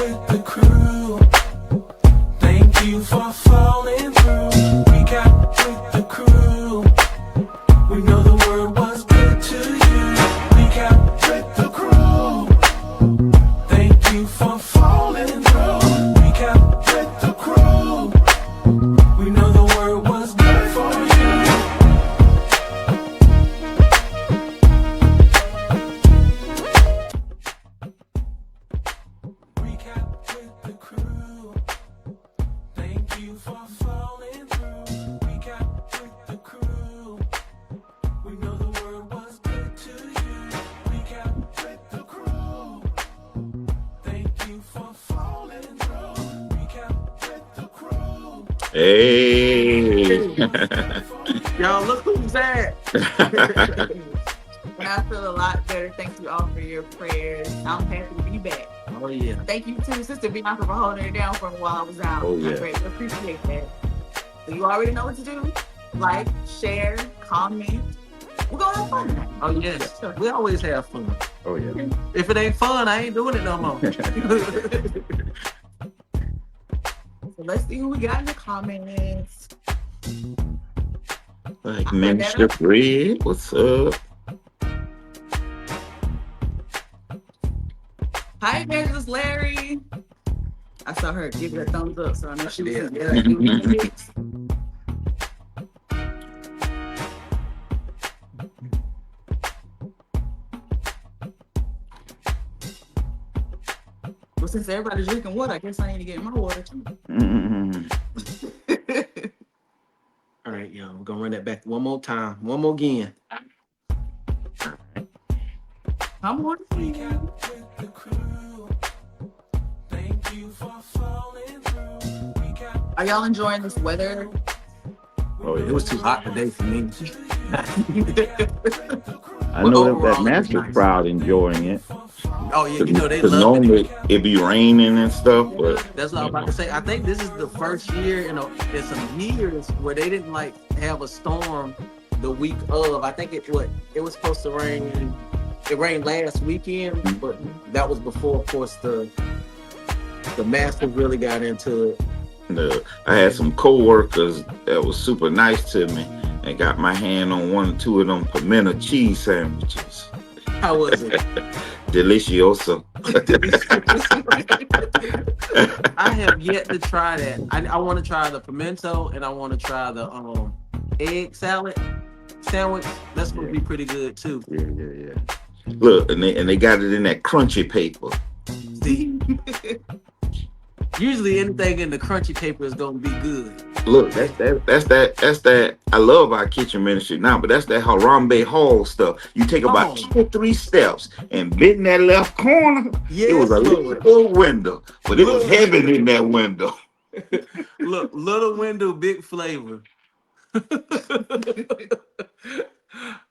with the crew. Thank you for falling through. Recap with the crew. We know the word was good to you. Recap with the crew. Thank you for falling through. Recap with the crew. We know the word was good for you. Recap with the crew. Thank you for falling through. Recap with the crew. We know the word was good to you. Recap with the crew. Thank you for falling through. Recap with the crew. Hey. Y'all, look who's at. And I feel a lot better. Thank you all for your prayers. I'm happy to be back. Oh, yeah. Thank you too, Sister Bianca, for holding it down for me while I was out. Oh, yeah. I greatly appreciate that. So you already know what to do. Like, share, comment. We're gonna have fun tonight. Oh, yes. We always have fun. Oh, yeah. If it ain't fun, I ain't doing it no more. So let's see who we got in the comments. Like Minister Fred, what's up? Hi, Evangelist Larry. I saw her give it a thumbs up, so I know she was Yeah. yeah. Well, since everybody's drinking water, I guess I need to get my water too. Mm-mm. All right, y'all. We're going to run that back one more time. One more again. I'm on Recap with the crew. Thank you for falling through. Recap. Are y'all enjoying this weather? Oh, It yeah. was too hot today for me. I know that overall, it was Master's nice. crowd enjoying it. Oh, yeah. You know, they Because love it. normally it be raining and stuff, but That's what I was about to say. I think this is the first year in some years where they didn't like have a storm the week of. I think it was supposed to rain. It rained last weekend, but that was before, of course, the Masters really got into it. I had some co-workers that was super nice to me and got my hand on one or two of them pimento cheese sandwiches. How was it? Delicioso. I have yet to try that. I want to try the pimento and I want to try the egg salad sandwich. That's going to be pretty good too. Yeah. Look, and they got it in that crunchy paper. See, usually anything in the crunchy paper is going to be good. Look, that's that. I love our kitchen ministry now, but that's that Harambe Hall stuff. You take about 2 or 3 steps and bend that left corner. Yes, It was a Lord. little window, but it was heaven in that window. Look, little window, big flavor.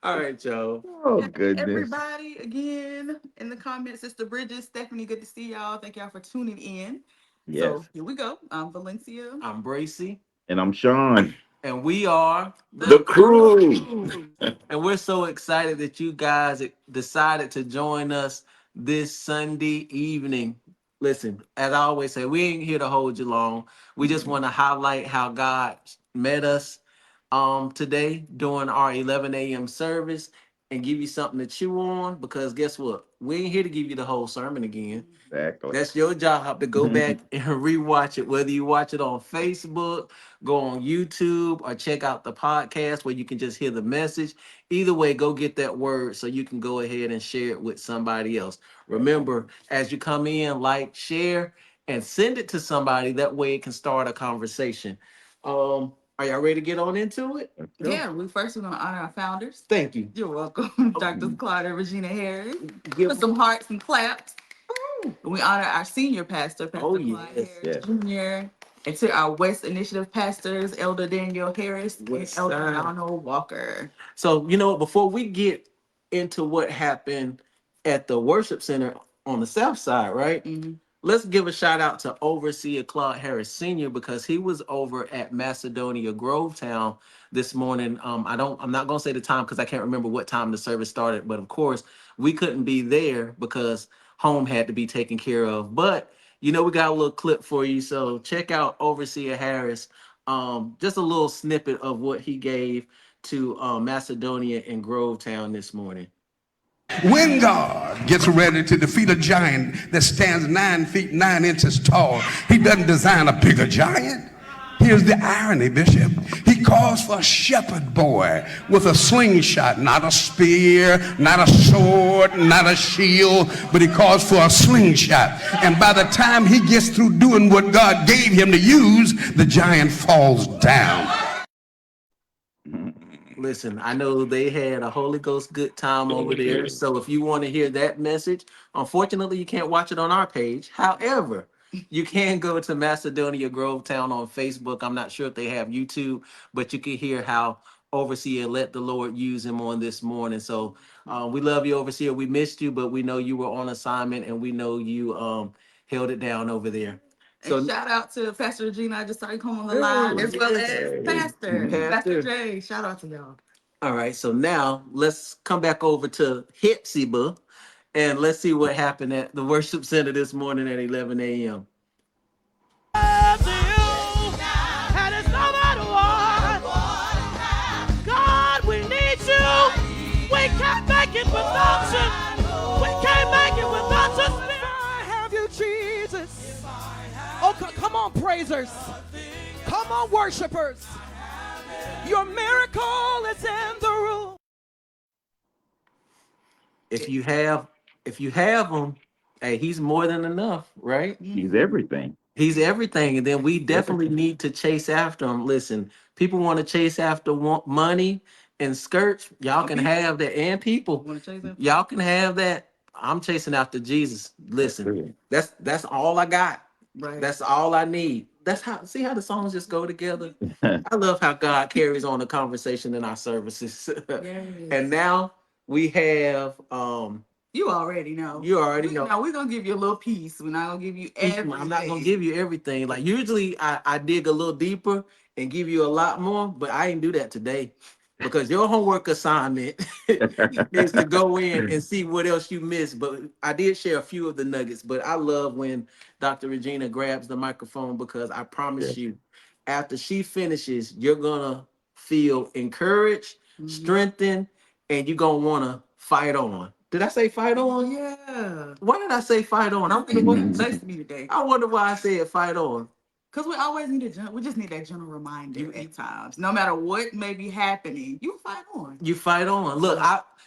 All right, y'all. Oh goodness. Everybody again in the comments, Sister Bridget, Stephanie, good to see y'all. Thank y'all for tuning in. Yes. So here we go. I'm Valencia. I'm Bracy, And I'm Sean. and we are The crew. And we're so excited that you guys decided to join us this Sunday evening. Listen, as I always say, we ain't here to hold you long. We just want to highlight how God met us today during our 11 a.m. service and give you something to chew on, because guess what? We ain't here to give you the whole sermon again. Exactly. That's your job to go back and rewatch it, whether you watch it on Facebook, go on YouTube, or check out the podcast where you can just hear the message. Either way, go get that word so you can go ahead and share it with somebody else. Remember, as you come in, like, share, and send it to somebody. That way it can start a conversation. Are y'all ready to get on into it? Yeah, we're gonna honor our founders. Thank you. You're welcome, Dr. Claudia Regina Harris. Give- Put some hearts and claps. We honor our senior pastor, Pastor Oh, Clyde yes, Harris Jr., and to our West Initiative pastors, Elder Daniel Harris Yes, and Elder sir. Donald Walker. So, before we get into what happened at the worship center on the south side, right? Mhm. Let's give a shout out to Overseer Claude Harris Sr. because he was over at Macedonia Grovetown this morning. I'm not gonna say the time because I can't remember what time the service started, but of course we couldn't be there because home had to be taken care of. But you know we got a little clip for you. So check out Overseer Harris. Just a little snippet of what he gave to Macedonia and Grovetown this morning. When God gets ready to defeat a giant that stands 9 feet 9 inches tall, he doesn't design a bigger giant. Here's the irony, Bishop. He calls for a shepherd boy with a slingshot, not a spear, not a sword, not a shield, but he calls for a slingshot. And by the time he gets through doing what God gave him to use, the giant falls down. Listen, I know they had a Holy Ghost good time over there. So if you want to hear that message, unfortunately, you can't watch it on our page. However, you can go to Macedonia Grovetown on Facebook. I'm not sure if they have YouTube, but you can hear how Overseer let the Lord use him on this morning. So we love you, Overseer. We missed you, but we know you were on assignment and we know you held it down over there. So and shout out to Pastor Regina. I just saw you come on the line, as well as Pastor Jay. Shout out to y'all. All right, so now let's come back over to Hepzibah and let's see what happened at the worship center this morning at 11 a.m. God, we need you. We can't make it without you. We can't make it without you. I have you, Jesus. Oh, come on, praisers. Come on, worshipers. Your miracle is in the room. If you have him, hey, he's more than enough, right? He's everything. He's everything. And then we definitely need to chase after him. Listen, people want to chase after money and skirts. Y'all can have that, and people. Y'all can have that. I'm chasing after Jesus. Listen, that's all I got. Right. That's all I need. That's how, see how the songs just go together. I love how God carries on the conversation in our services. Yes. And now we have you already know. You already know. Now we're gonna give you a little piece. We're not gonna give you everything. I'm not gonna give you everything. Like usually I dig a little deeper and give you a lot more, but I didn't do that today. Because your homework assignment is to go in and see what else you missed. But I did share a few of the nuggets. But I love when Dr. Regina grabs the microphone, because I promise you, after she finishes, you're gonna feel encouraged, strengthened, and you're gonna wanna fight on. Did I say fight on? Yeah. Why did I say fight on? I wonder what nice to me today. I wonder why I said fight on. Because we always need we just need that general reminder at times. No matter what may be happening, you fight on. You fight on. Look,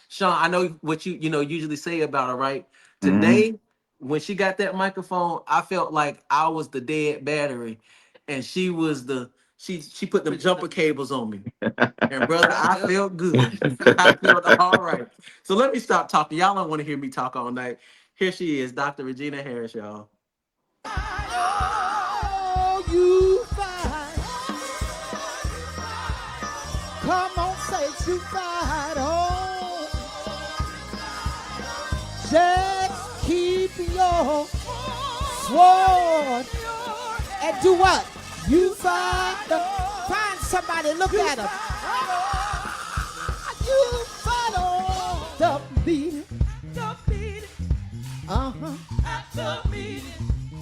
Sean, I know what you usually say about her, right? Today, when she got that microphone, I felt like I was the dead battery, and she was she put them jumper cables on me. And brother, I felt good. I felt all right. So let me stop talking. Y'all don't want to hear me talk all night. Here she is, Dr. Regina Harris, y'all. You fight. Come on, say you fight on. Just keep your sword and do what? You fight. Find somebody, look at him. You fight on the beat. The beat. At the meeting.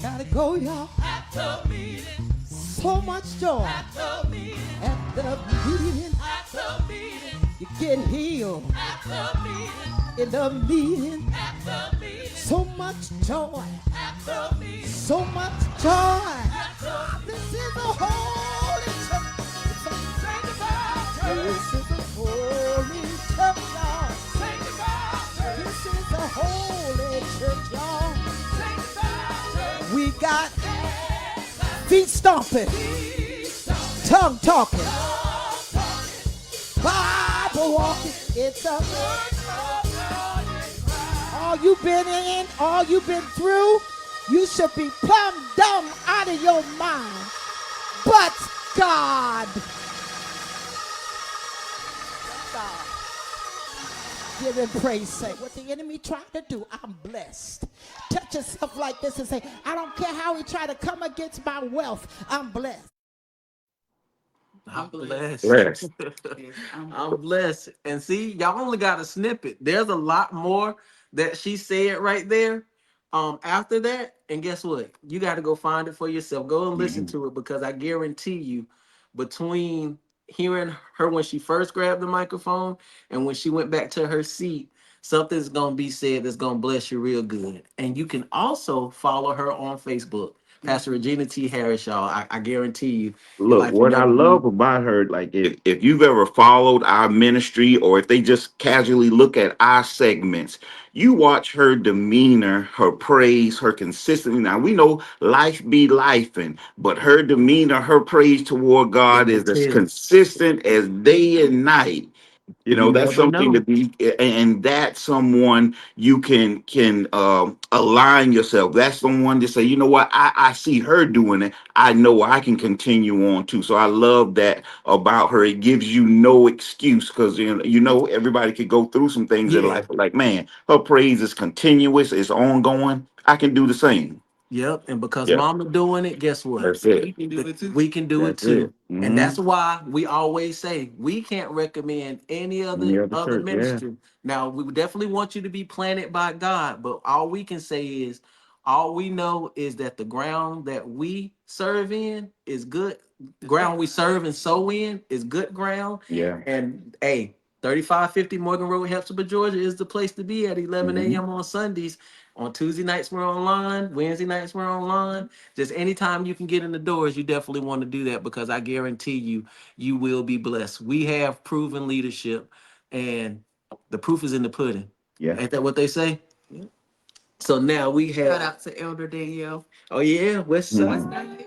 Gotta go, y'all. At the meeting. So much joy. At the meeting. At the meeting. At the meeting. You get healed. At the meeting. In the meeting. At the meeting. So much joy. At the meeting. So much joy. At the meeting. This is a holy church. This is a holy church, y'all. This is a holy church, y'all. We got feet stomping, tongue talking, Bible walking. It's a all you've been in, all you've been through, you should be plumb dumb out of your mind. But God. Give him praise, say what the enemy tried to do, I'm blessed. Touch yourself like this and say, I don't care how he tried to come against my wealth, I'm blessed. I'm blessed. Blessed. I'm blessed. And see, y'all only got a snippet. There's a lot more that she said right there. After that, and guess what? You got to go find it for yourself. Go and listen Mhm. to it because I guarantee you, between hearing her when she first grabbed the microphone and when she went back to her seat, something's gonna be said that's gonna bless you real good. And you can also follow her on Facebook, Pastor Regina T. Harris, y'all. I guarantee you, your Look, life will what I never be. love about her, like if you've ever followed our ministry or if they just casually look at our segments, you watch her demeanor, her praise, her consistency. Now we know life be lifing, but her demeanor, her praise toward Yeah, God is that's as it. consistent as day and night. You You know, that's never something to know. be, and that's someone you can align yourself. That's someone to say, you know what, I see her doing it. I know I can continue on too. So I love that about her. It gives you no excuse because you know everybody could go through some things in Yeah. life. Like, man, her praise is continuous. It's ongoing. I can do the same. Yep, and because Yeah, mama doing it, guess what? that's it. We can do it That's it. too. And Hmm. that's why we always say we can't recommend any Any other other other church? Yeah. ministry. Now, we would definitely want you to be planted by God, but all we can say is all we know is that the ground that we serve in is good ground we serve and sow in is good ground. Yeah. And hey, 3550 Morgan Road, Hepzibah, Georgia is the place to be at 11 Hmm. a.m. on Sundays. On Tuesday nights, we're online. Wednesday nights, we're online. Just anytime you can get in the doors, you definitely want to do that because I guarantee you, you will be blessed. We have proven leadership, and the proof is in the pudding. Yeah. Ain't that what they say? So now we Shout have. out to Elder Danielle. Oh yeah, West Mhm. Side.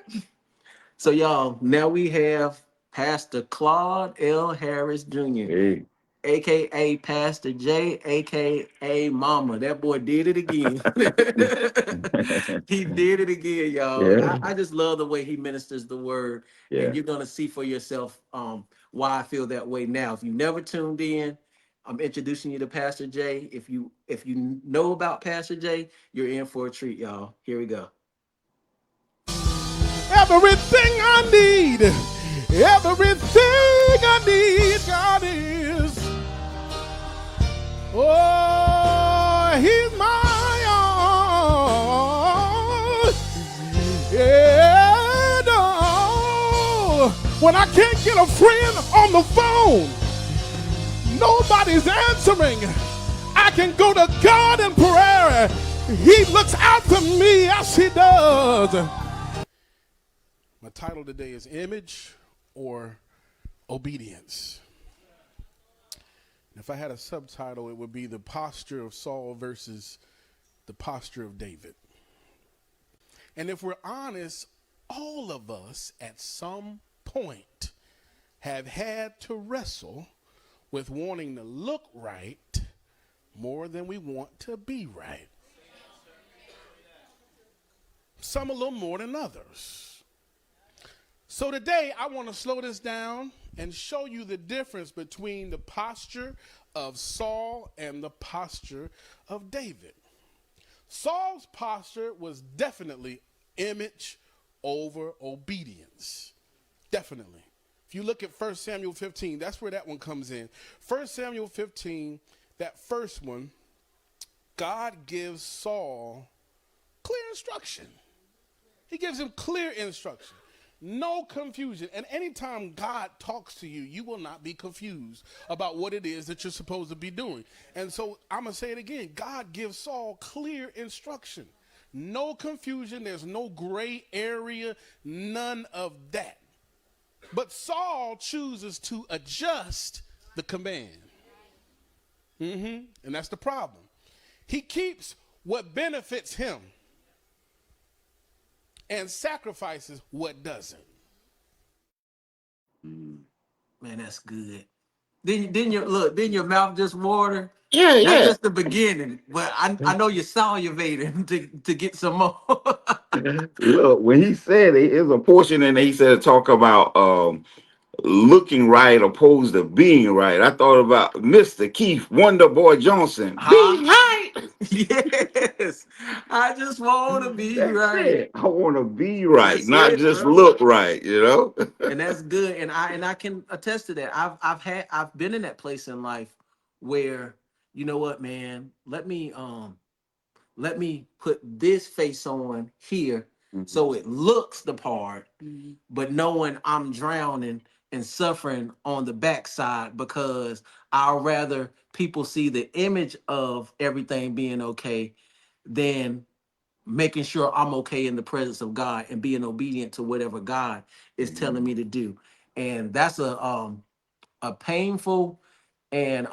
So y'all, now we have Pastor Claude L. Harris Jr., Hey. aka Pastor J, aka Mama. That boy did it again. He did it again, y'all. Yeah. I just love the way he ministers the word, and Yeah. you're gonna see for yourself why I feel that way now. If you never tuned in, I'm introducing you to Pastor J. If you know about Pastor J, you're in for a treat, y'all. Here we go. Everything I need, everything I need, God is. Oh, He's my all. Yeah, no. When I can't get a friend on the phone, nobody's answering. I can go to God in prayer. He looks out for me, yes, He does. My title today is Image or Obedience. If I had a subtitle, it would be The Posture of Saul versus the Posture of David. And if we're honest, all of us at some point have had to wrestle with wanting to look right more than we want to be right. Some a little more than others. So today I want to slow this down and show you the difference between the posture of Saul and the posture of David. Saul's posture was definitely image over obedience. Definitely. If you look at 1 Samuel 15, that's where that one comes in. 1 Samuel 15, that first one, God gives Saul clear instruction. He gives him clear instruction. No confusion. And anytime God talks to you, you will not be confused about what it is that you're supposed to be doing. And so I'm going to say it again. God gives Saul clear instruction. No confusion. There's no gray area. None of that. But Saul chooses to adjust the command. And that's the problem. He keeps what benefits him and sacrifices what doesn't. Man, that's good. Then your mouth just water. Yeah, That's yeah. just the beginning. But I know you're salivating to get some more. Look, when he said it was a portion and he said talk about looking right opposed to being right. I thought about Mr. Keith Wonder Boy Johnson. Huh? Be right. Yes. I just want to be That's right. it. I want to be right, That's not it, just bro. look right, you know? And that's good. And I can attest to that. I've been in that place in life where, you know what, man, let me put this face on here Mhm. so it looks the part, but knowing I'm drowning and suffering on the backside because I'd rather people see the image of everything being okay than making sure I'm okay in the presence of God and being obedient to whatever God is telling me to do. And that's a painful and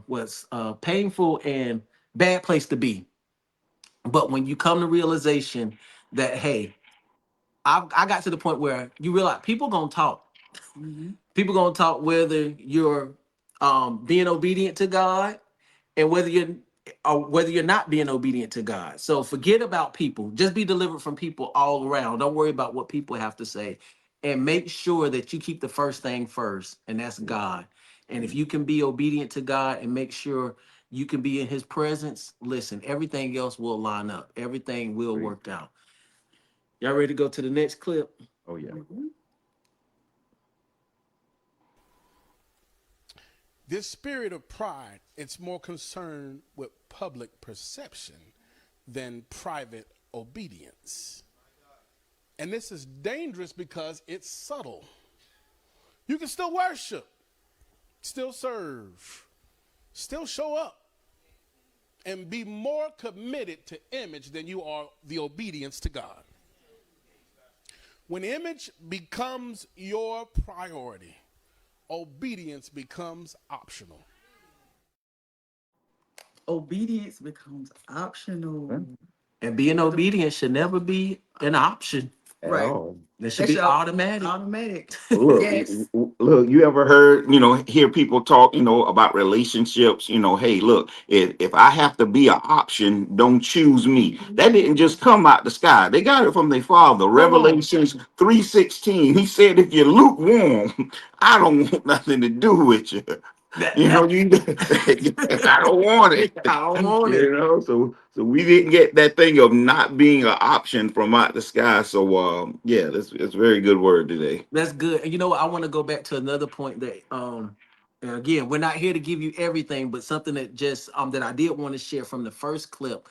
what's painful and bad place to be. But when you come to realization that hey, I got to the point where you realize people gonna talk. People gonna talk whether you're being obedient to God and whether you're not being obedient to God. So forget about people. Just be delivered from people all around. Don't worry about what people have to say. And make sure that you keep the first thing first, and that's God. And if you can be obedient to God and make sure you can be in his presence, listen, everything else will line up. Everything will Great. work out. Y'all ready to go to the next clip? Oh yeah. This spirit of pride, it's more concerned with public perception than private obedience. And this is dangerous because it's subtle. You can still worship, still serve, still show up, and be more committed to image than you are the obedience to God. When image becomes your priority, obedience becomes optional. Obedience becomes optional. And being obedient should never be an option. At Right. all. It should That's be your automatic. automatic. Look, Yes. look, you ever heard, hear people talk, about relationships, hey, look, if I have to be an option, don't choose me. That didn't just come out the sky. They got it from their father. Come on. Revelations 3:16. He said, if you're lukewarm, I don't want nothing to do with you. That, You know, that, you I don't want it. I don't want it. So we didn't get that thing of not being an option from out the sky. So yeah, it's a very good word today. That's good. And you know what? I want to go back to another point that and again, we're not here to give you everything, but something that just that I did want to share from the first clip,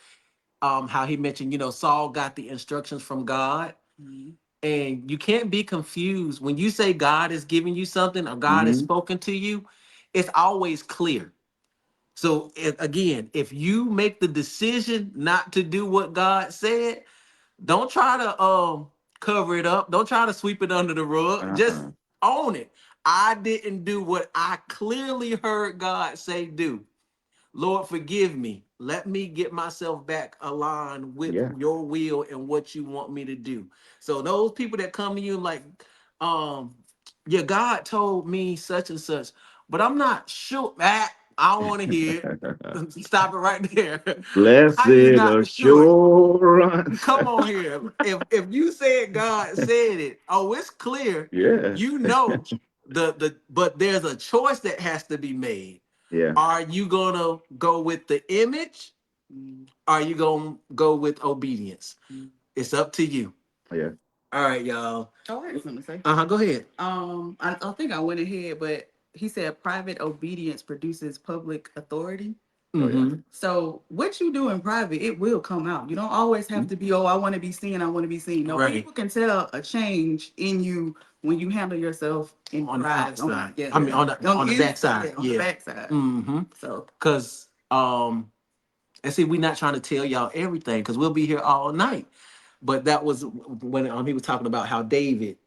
how he mentioned, Saul got the instructions from God. And you can't be confused when you say God is giving you something or God has Hmm. spoken to you, it's always clear. So again, if you make the decision not to do what God said, don't try to cover it up. Don't try to sweep it under the rug. Just Uh-uh. own it. I didn't do what I clearly heard God say do. Lord, forgive me. Let me get myself back aligned with Yeah. your will and what you want me to do. So those people that come to you like, um, yeah, God told me such and such, but I'm not sure. I don't want to hear it. Stop it right there. Blessed How you not sure? assurance. Come on here. If you said God said it, oh, it's clear. Yeah. You know but there's a choice that has to be made. Yeah. Are you gonna go with the image? Are you gonna go with obedience? It's up to you. Yeah. All right, y'all. Oh, I had something to say. Go ahead. I think I went ahead, but he said private obedience produces public authority. Oh yeah. Mm-hmm. So what you do in private, it will come out. You don't always have to be, oh, I want to be seen, I want to be seen. No, Right. people can tell a change in you when you handle yourself in On the private. outside. Yeah. I mean on the inside, backside. on the Yeah. backside. Mm-hmm. So Cause and see, we're not trying to tell y'all everything because we'll be here all night. But that was when he was talking about how David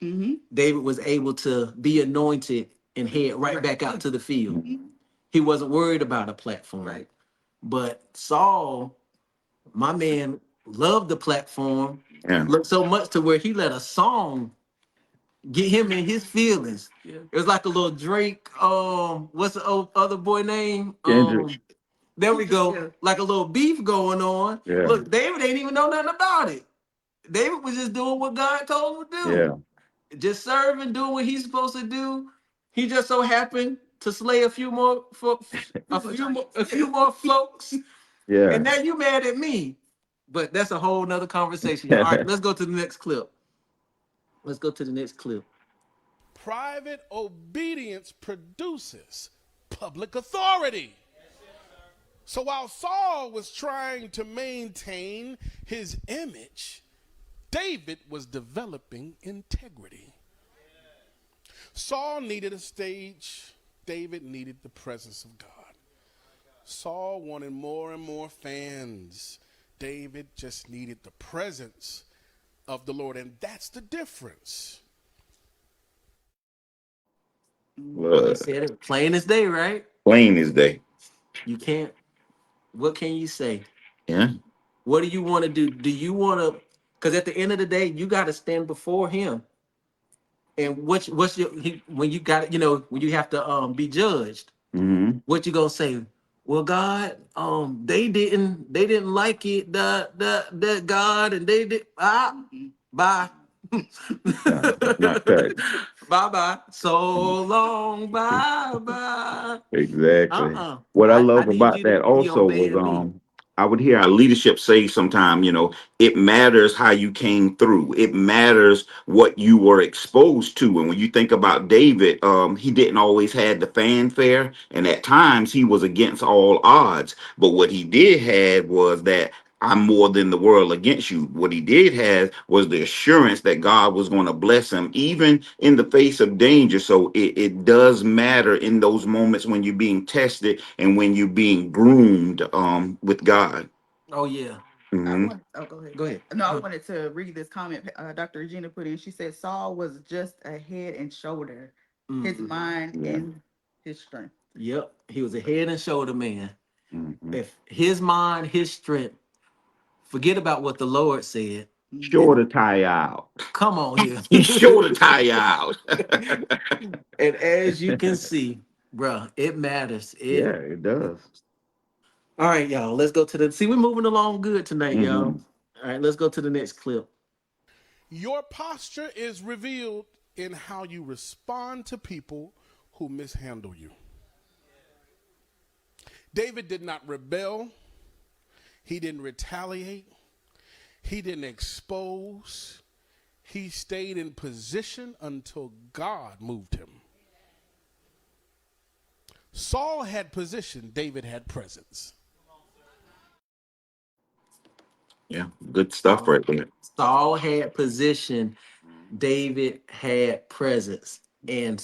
was able to be anointed and head right back out to the field. He wasn't worried about a platform. right. But Saul, my man, loved the platform. Yeah. Looked so much to where he let a song get him in his feelings. Yeah. It was like a little Drake. What's the other boy name? Kendrick. There we go. Yeah. Like a little beef going on. Yeah. Look, David ain't even know nothing about it. David was just doing what God told him to do. Yeah. Just serving, doing what he's supposed to do. He just so happened to slay a few more folks. Yeah. And now you mad at me. But that's a whole nother conversation. All right, let's go to the next clip. Let's go to the next clip. Private obedience produces public authority. So while Saul was trying to maintain his image, David was developing integrity. Saul needed a stage, David needed the presence of God. Saul wanted more and more fans. David just needed the presence of the Lord, and that's the difference. He said it plain as day, right? Plain as day. You can't. What can you say? Yeah. What do you want to do? Do you want to? Because at the end of the day, you got to stand before Him. And what's your when you got when you have to be judged? Mm-hmm. What you gonna say? Well, God, they didn't like it, the God, and they did bye. Not cut. Bye bye. So long, bye bye. Exactly. Uh-uh. What I I love need about you to that be also was obeying me. I would hear our leadership say sometime, it matters how you came through. It matters what you were exposed to. And when you think about David, he didn't always have the fanfare, and at times he was against all odds. But what he did have was that I'm more than the world against you. What he did have was the assurance that God was going to bless him, even in the face of danger. So it does matter in those moments when you're being tested and when you're being groomed with God. Oh yeah. I Hmm. want. Oh, go ahead. Go ahead. No, I wanted to read this comment. Dr. Regina put in. She said Saul was just a head and shoulder, his Mhm. mind Yeah. and his strength. Yep. He was a head and shoulder man. Hmm. If his mind, his strength, forget about what the Lord said. Sure to tie out. Come on here. He's sure to tie out. And as you can see, bruh, it matters. Yeah, It it does. All right, y'all. Let's go to the see. We're moving along good tonight, y'all. Hmm. All right, let's go to the next clip. Your posture is revealed in how you respond to people who mishandle you. David did not rebel, he didn't retaliate, he didn't expose. He stayed in position until God moved him. Saul had position, David had presence. Yeah, good stuff right there. Saul had position, David had presence. And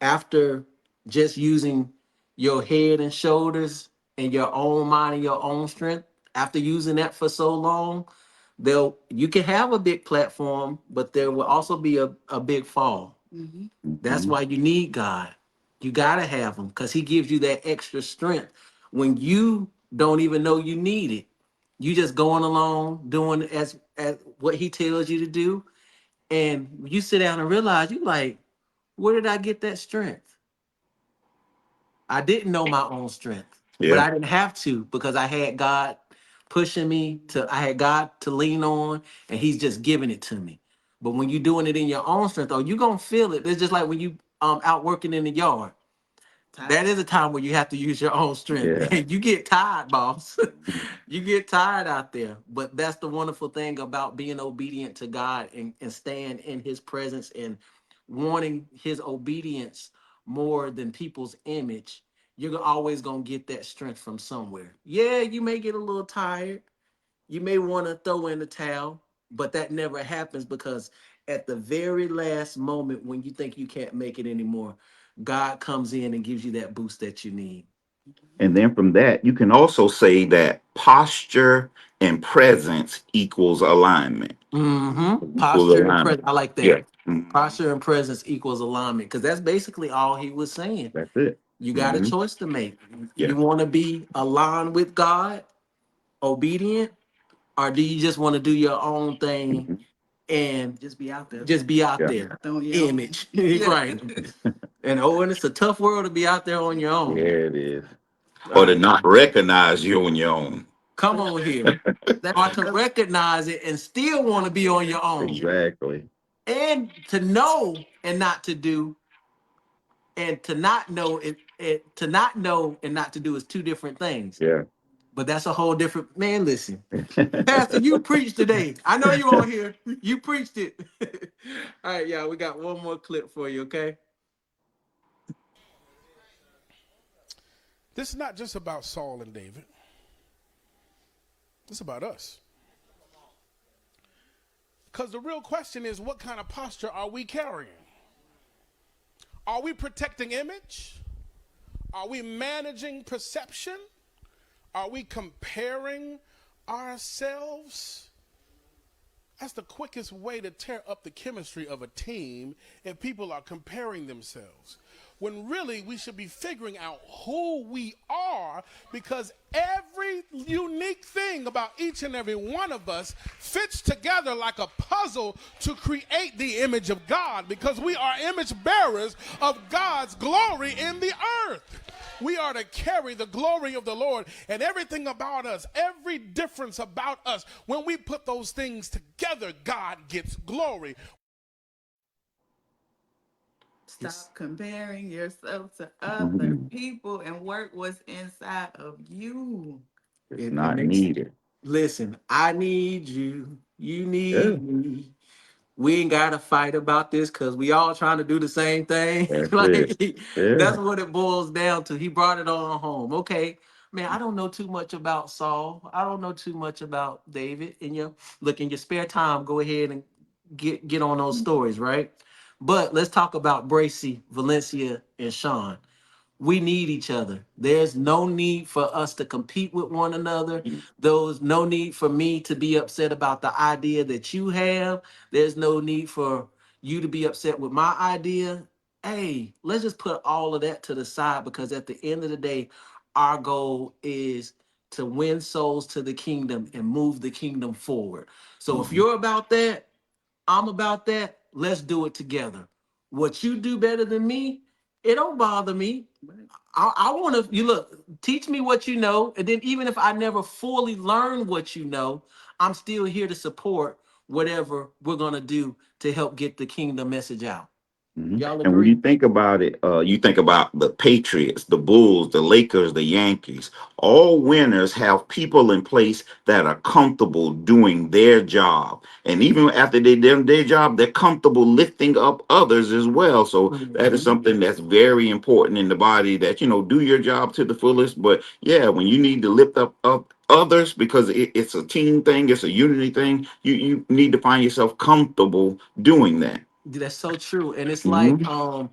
after just using your head and shoulders and your own mind and your own strength, after using that for so long, you can have a big platform, but there will also be a big fall. That's Hmm. why you need God. You gotta have him because he gives you that extra strength when you don't even know you need it. You just going along doing as what he tells you to do, and you sit down and realize you like, where did I get that strength? I didn't know my own strength, but Yeah. I didn't have to because I had God pushing me to. I had God to lean on, and He's just giving it to me. But when you're doing it in your own strength, oh, you're gonna feel it. It's just like when you out working in the yard. That is a time where you have to use your own strength. Yeah. And you get tired, boss. You get tired out there. But that's the wonderful thing about being obedient to God and staying in his presence and wanting his obedience more than people's image. You're always going to get that strength from somewhere. Yeah, you may get a little tired. You may want to throw in the towel, but that never happens because at the very last moment when you think you can't make it anymore, God comes in and gives you that boost that you need. And then from that, you can also say that posture and presence equals alignment. Equals Posture and alignment. presence. I like Yeah. that. Mhm. Posture and presence equals alignment because that's basically all he was saying. That's it. You got a Hmm. choice to make. Yeah. You want to be aligned with God, obedient, or do you just want to do your own thing Mhm. and Just be out there. just be out Yeah. there? Throwing your own- Image. Yeah. Right. And it's a tough world to be out there on your Yeah, own. it is. All Or to right. not recognize you on your own. Come on here. That's Or to recognize it and still want to be on your own. Exactly. And to know and not to do, and to not know to not know and not to do is two different things. Yeah. But that's a whole different man. Listen, Pastor, you preached today. I know you on here. You preached it. All right, y'all. We got one more clip for you, okay? This is not just about Saul and David. It's about us. Because the real question is, what kind of posture are we carrying? Are we protecting image? Are we managing perception? Are we comparing ourselves? That's the quickest way to tear up the chemistry of a team if people are comparing themselves. When really we should be figuring out who we are, because every unique thing about each and every one of us fits together like a puzzle to create the image of God, because we are image bearers of God's glory in the earth. We are to carry the glory of the Lord, and everything about us, every difference about us, when we put those things together, God gets glory. Stop comparing yourself to other Mhm. people and work what's inside of you. It's It not makes, needed. listen, I need you. You Yeah, need me. We ain't got to fight about this because we all trying to do the same thing. that's it. Like, Yeah. that's what it boils down to. He brought it on home. Okay, man, I don't know too much about Saul. I don't know too much about David. In your look in your spare time, go ahead and get on those stories, right? But let's talk about Bracy, Valencia, and Sean. We need each other. There's no need for us to compete with one another. There's no need for me to be upset about the idea that you have. There's no need for you to be upset with my idea. Hey, let's just put all of that to the side, because at the end of the day, our goal is to win souls to the kingdom and move the kingdom forward. So if Mhm. you're about that, I'm about that. Let's do it together. What you do better than me, it don't bother me. I want to, you look, teach me what you know. And then even if I never fully learn what you know, I'm still here to support whatever we're going to do to help get the kingdom message out. Mhm. Y'all And when you agree? think about it, you think about the Patriots, the Bulls, the Lakers, the Yankees. All winners have people in place that are comfortable doing their job. And even after they done their job, they're comfortable lifting up others as well. So that is Mhm. something that's very important in the body, that, do your job to the fullest. But yeah, when you need to lift up others, because it's a team thing, it's a unity thing, you need to find yourself comfortable doing that. That's so true. And it's like, Mhm.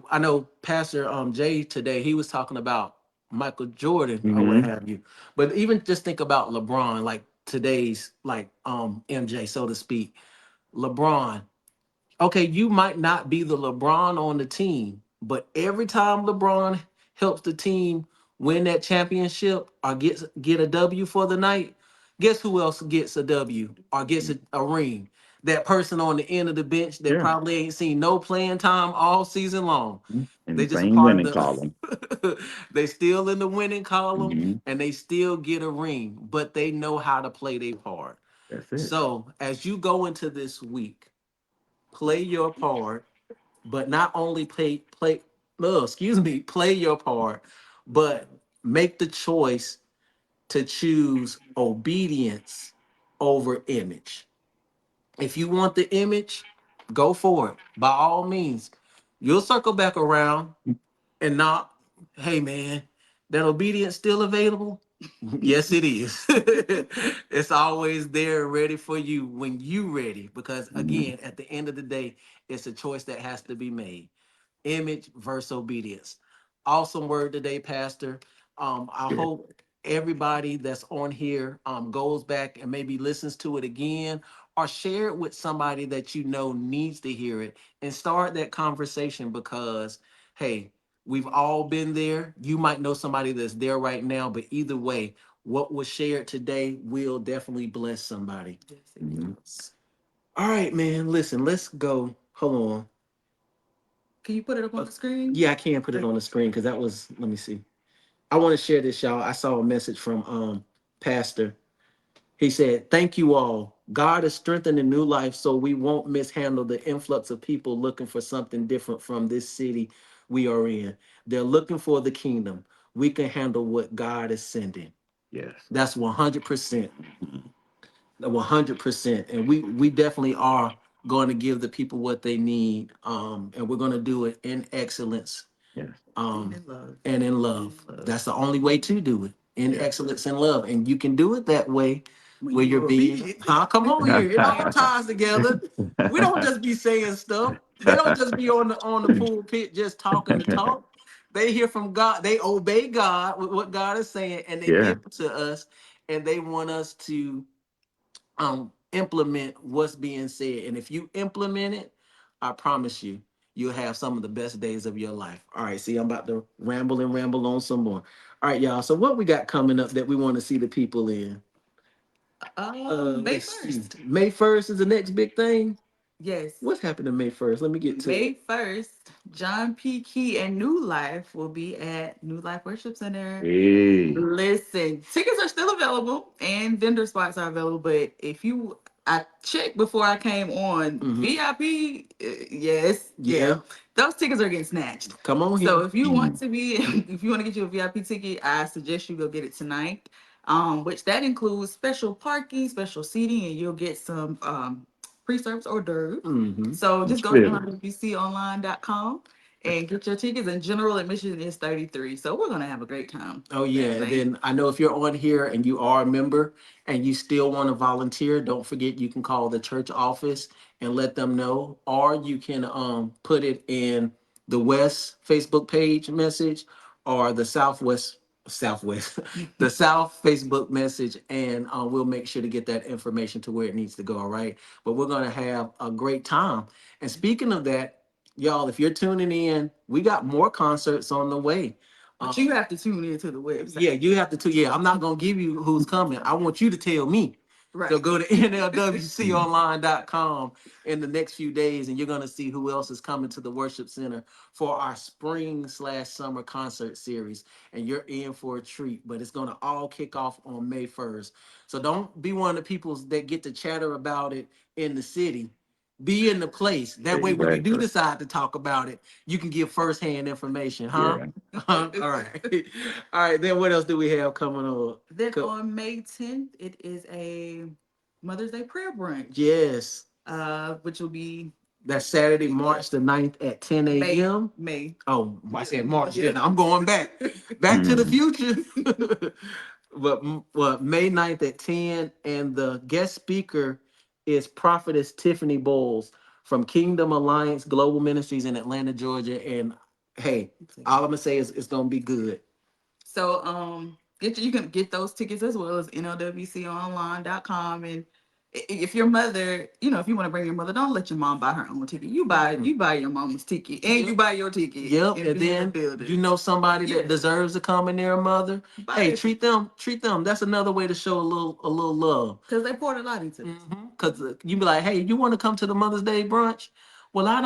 I know Pastor Jay today, he was talking about Michael Jordan or what Mhm. have you. But even just think about LeBron, like today's like MJ, so to speak. LeBron, okay, you might not be the LeBron on the team, but every time LeBron helps the team win that championship or get a W for the night, guess who else gets a W or gets a ring? That person on the end of the bench that Yeah. probably ain't seen no playing time all season long. In They the just a same part of winning column. the they still in the winning column Hmm. and they still get a ring, but they know how to play their part. That's it. So as you go into this week, play your part, but not only play your part, but make the choice to choose obedience over image. If you want the image, go for it. By all means, you'll circle back around and not, hey man, that obedience still available? Yes, it is. It's always there ready for you when you ready. Because Mhm. again, at the end of the day, it's a choice that has to be made. Image versus obedience. Awesome word today, Pastor. I Yeah. hope everybody that's on here goes back and maybe listens to it again or share it with somebody that you know needs to hear it and start that conversation, because hey, we've all been there. You might know somebody that's there right now, but either way, what was shared today will definitely bless somebody. Yes, it Mhm. does. All right, man. Listen, let's go. Hold on. Can you put it up on the screen? Yeah, I can put it on the screen because that was, let me see. I want to share this, y'all. I saw a message from Pastor. He said, "Thank you all. God is strengthening new life so we won't mishandle the influx of people looking for something different from this city we are in. They're looking for the kingdom. We can handle what God is sending." Yes. That's 100%. Mhm. 100%. And we definitely are going to give the people what they need. And we're going to do it in excellence. Yes. um, in love. and in love. That's the only way to do it. In excellence and love. And you can do it that way where you're being, huh? Come on here. It all ties together. We don't just be saying stuff. They don't just be on the pulpit just talking the talk. They hear from God. They obey God with what God is saying, and they Yeah. give it to us, and they want us to implement what's being said. And if you implement it, I promise you, you'll have some of the best days of your life. All right, see, I'm about to ramble on some more. All right, y'all. So what we got coming up that we want to see the people in? May Let's see. 1st. May 1st is the next big thing. Yes. What's happening May 1st? Let me get to it. May 1st, John P. Key and New Life will be at New Life Worship Center. Hey. Listen, tickets are still available and vendor spots are available. But if you, I checked before I came on, VIP, yes, yeah, those tickets are getting snatched. Come on So here. if you want to be, if you want to get you a VIP ticket, I suggest you go get it tonight. Which that includes special parking, special seating, and you'll get some pre-service hors d'oeuvres. Mhm. So just go to Really? nwbconline.com and get your tickets. And general admission is 33. So we're gonna have a great time. Oh yeah, and then I know if you're on here and you are a member and you still want to volunteer, don't forget you can call the church office and let them know, or you can put it in the West Facebook page message or the Southwest the South Facebook message, and we'll make sure to get that information to where it needs to go. All right, but we're gonna have a great time. And speaking of that, y'all, if you're tuning in, we got more concerts on the way. But you have to tune into the website. Yeah, you have to. Yeah, I'm not gonna give you who's coming. I want you to tell me. Right. So go to nlwconline.com in the next few days, and you're gonna see who else is coming to the worship center for our spring/summer concert series. And you're in for a treat. But it's gonna all kick off on May 1st. So don't be one of the people that get to chatter about it in the city. Be in the place. That way, when you do Exactly. decide to talk about it, you can give firsthand information, huh? Yeah. All right. All right. Then what else do we have coming on? Then on May 10th, it is a Mother's Day prayer brunch. Yes. Which will be That's Saturday, March the 9th at 10 a.m. May. Oh, I said March. Yeah. I'm going back. Back to the future. But May 9th at 10. And the guest speaker is Prophetess Tiffany Bowles from Kingdom Alliance Global Ministries in Atlanta, Georgia. And hey, all I'm gonna say is it's gonna be good. So you can get those tickets as well as nlwconline.com. And if your mother, if you want to bring your mother, don't let your mom buy her own ticket. You buy your mom's ticket and you buy your ticket. Yep, and then you know somebody that deserves to come in their mother. Hey, treat them. That's another way to show a little love. Because they poured a lot into it. Because you be like, hey, you want to come to the Mother's Day brunch? Well, I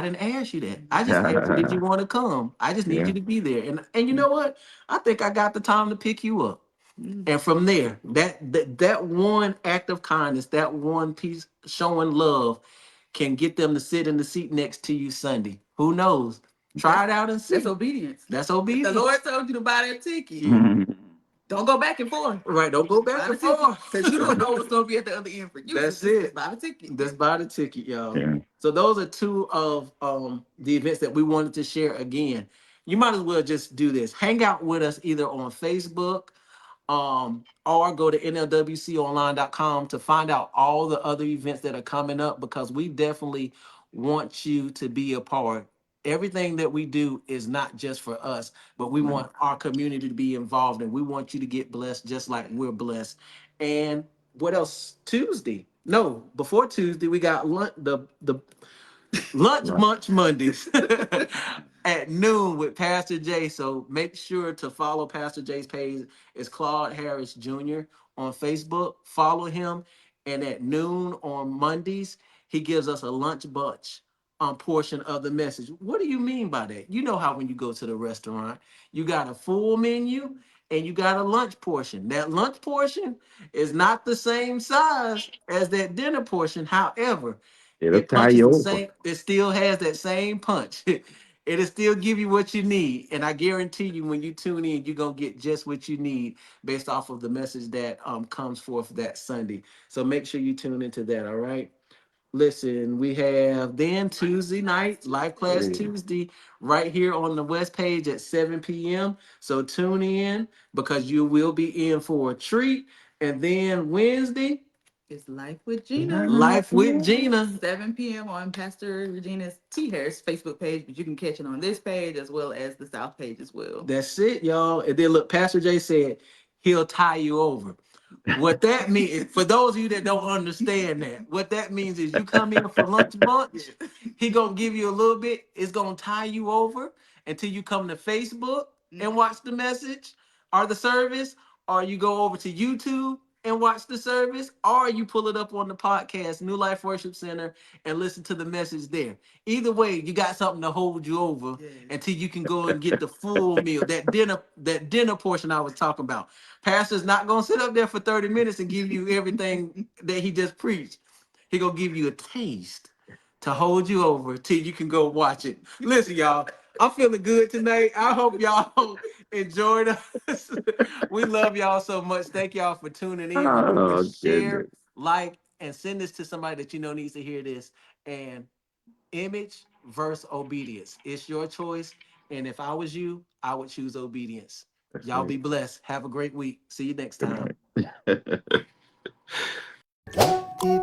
didn't ask you that. I just asked, did you want to come? I just need Yeah. you to be there. And you know what? I think I got the time to pick you up. And from there, that one act of kindness, that one piece showing love can get them to sit in the seat next to you Sunday. Who knows? Try it out and see. That's obedience. That's obedience. The Lord told you to buy that ticket. Mhm. Don't go back and forth. Right, don't go back and forth. Because you don't know what's going to be at the other end for you. That's So just it. buy the ticket. Just buy the ticket, y'all. Yeah. So those are two of the events that we wanted to share again. You might as well just do this. Hang out with us either on Facebook, or go to nlwconline.com to find out all the other events that are coming up, because we definitely want you to be a part. Everything that we do is not just for us, but we want our community to be involved, and we want you to get blessed just like we're blessed. And what else? Tuesday? No, before Tuesday, we got Lunch Munch Mondays at noon with Pastor Jay. So make sure to follow Pastor Jay's page. It's Claude Harris Jr. on Facebook. Follow him. And at noon on Mondays, he gives us a lunch bunch portion of the message. What do you mean by that? You know how when you go to the restaurant, you got a full menu and you got a lunch portion. That lunch portion is not the same size as that dinner portion. However, It'll it tie punches you the over. same. It still has that same punch. It'll still give you what you need, and I guarantee you, when you tune in, you're gonna get just what you need based off of the message that comes forth that Sunday. So make sure you tune into that. All right. Listen, we have then Tuesday night, Life Class Tuesday, right here on the West page at 7 p.m. So tune in because you will be in for a treat. And then Wednesday, It's Life with Gina. Life with Gina. 7 p.m. on Pastor Regina's T. Harris Facebook page, but you can catch it on this page as well as the South page as well. That's it, y'all. And then look, Pastor Jay said he'll tie you over. What that means, for those of you that don't understand that, what that means is you come in for lunch bunch, he gonna give you a little bit, it's gonna tie you over until you come to Facebook and watch the message or the service, or you go over to YouTube and watch the service, or you pull it up on the podcast, New Life Worship Center, and listen to the message there. Either way, you got something to hold you over until you can go and get the full meal, that dinner portion I was talking about. Pastor's not gonna sit up there for 30 minutes and give you everything that he just preached. He gonna give you a taste to hold you over till you can go watch it. Listen, y'all, I'm feeling good tonight. I hope y'all enjoyed us. We love y'all so much. Thank y'all for tuning in. Remember, Oh, share, goodness. like, and send this to somebody that you know needs to hear this. And image versus obedience. It's your choice. And if I was you, I would choose obedience. Y'all be blessed. Have a great week. See you next time. Deep, deep,